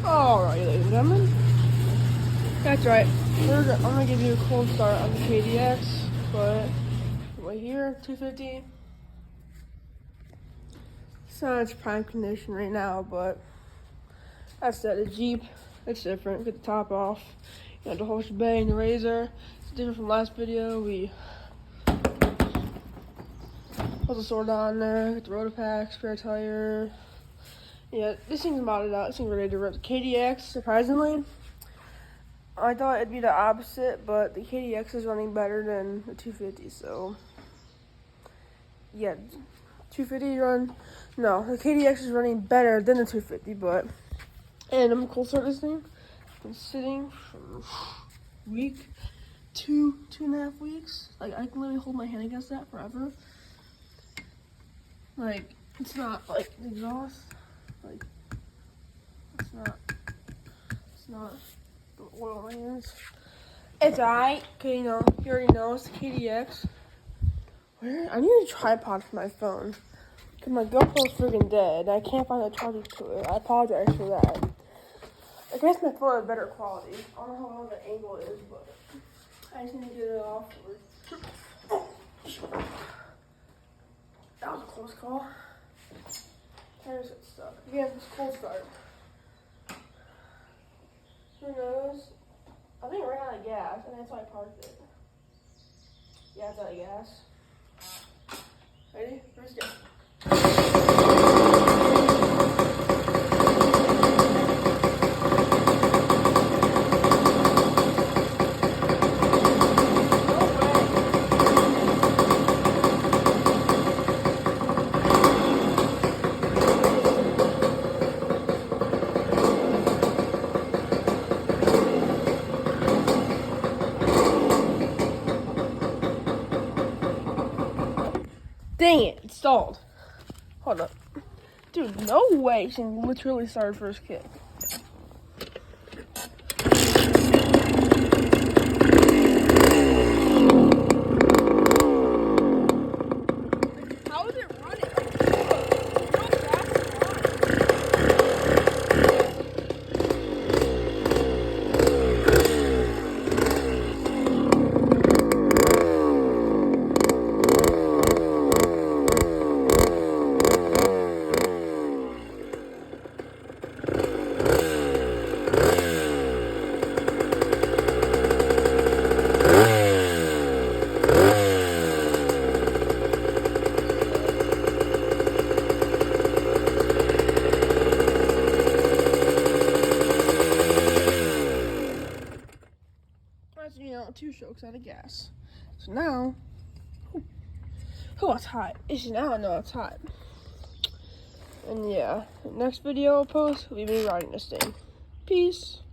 Alright, ladies and gentlemen. That's right. I'm gonna give you a cold start on the KDX, but right here, 250. It's not its prime condition right now, but that's that. The Jeep, it's different. Get the top off. You got the whole shebang, the Razor. It's different from last video. We put the sword on there, get the rotor pack, spare tire. Yeah, this thing's modded out. This thing's ready to rip. The KDX, surprisingly, I thought it'd be the opposite, but the KDX is running better than the 250, so yeah, 250 run, no, the KDX is running better than the 250, and I'm cold start this thing. It's been sitting for a week, 2.5 weeks. Like, I can literally hold my hand against that forever. Like, it's not like the exhaust. Like, it's not the oil on my hands. It's alright, cause you already know it's the KDX. I need a tripod for my phone, cause my GoPro's freaking dead. I can't find a charger to it. I apologize for that. I guess my phone has better quality. I don't know how well the angle is, but I just need to get it off. That was a close call. Tires get stuck. Again, it's cold start. Who knows? I think it ran out of gas, and that's why I parked it. Yeah, it's out of gas. Ready? First go. Dang it, it stalled. Hold up. Dude, no way she can literally start first kick. How is it running? Two strokes out of gas. So now, it's hot. Now I know it's hot. And yeah, the next video I'll post will be me riding this thing. Peace.